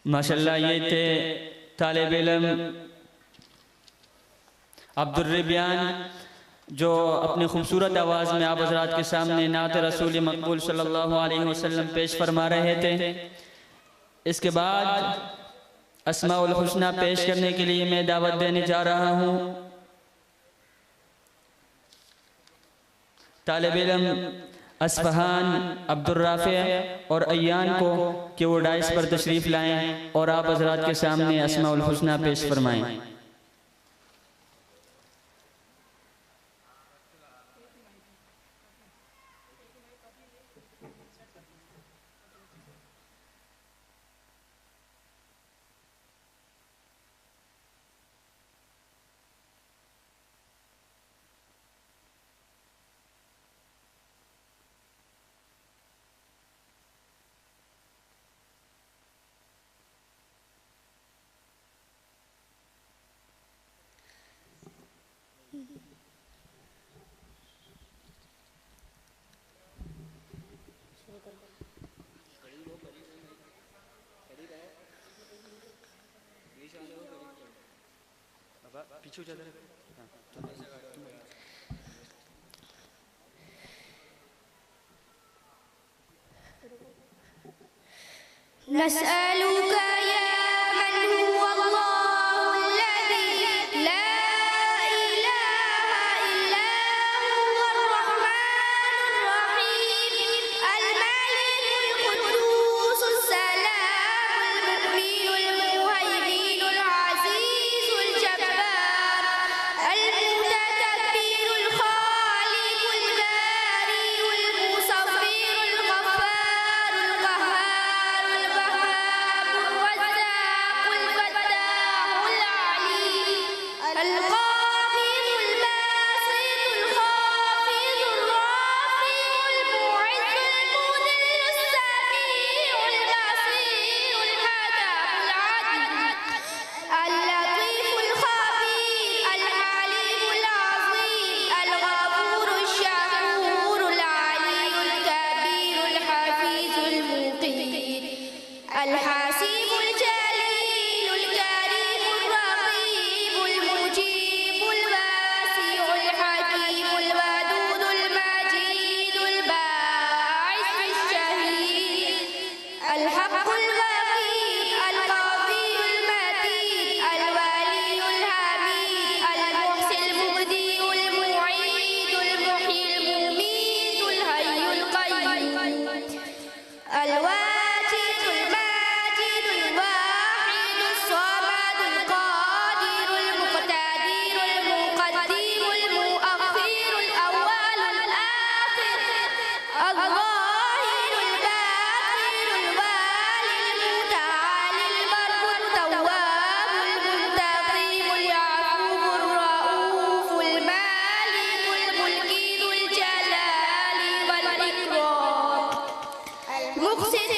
माशाल्लाह ये थे तालिब इल्म अब्दुर्रबियान जो अपनी खूबसूरत आवाज़ में आप हज़रात के सामने नात रसूल मकबूल सल्लल्लाहु अलैहि वसल्लम पेश फरमा रहे थे। इसके बाद अस्माउल हुस्ना पेश करने के लिए मैं दावत देने जा रहा हूँ तालिब इल्म अस्फहान अब्दुर्राफ़े और अय्यान को कि वो डाइस पर तशरीफ़ लाएँ और आप हज़रात के सामने अस्माउल हुस्ना पेश फरमाएँ। नस्अलुका या मन हुवा अल्लाहु अल्लज़ी ला इलाहा इल्ला हुवल रहमानुर रहीम अल मलिकुल कुद्दूसुस सलामुल मुमिनुल मुहैमिनुल अज़ीज़ुल जब्बार अल मुतकब्बिरुल खालिकुल बारिउल मुसव्विरुल गफ्फारुल qahhar الحاسب الجليل الكريم الرقيب المجيب الواسع الحكيم الودود المجيد الباعث الشهيد الحق الوكيل القوي المتين الولي الحميد المحسن المبدئ المعيد المحيي المميت الحي القيوم الواجد الماجد الواحد الصمد القادر المقتدر المقدم المؤخر الأول الآخر الظاهر الباطن الوالي المتعالي البر التواب المنتقم اليعفو الرؤوف المالك الملك ذو الجلال والإكرام المقسط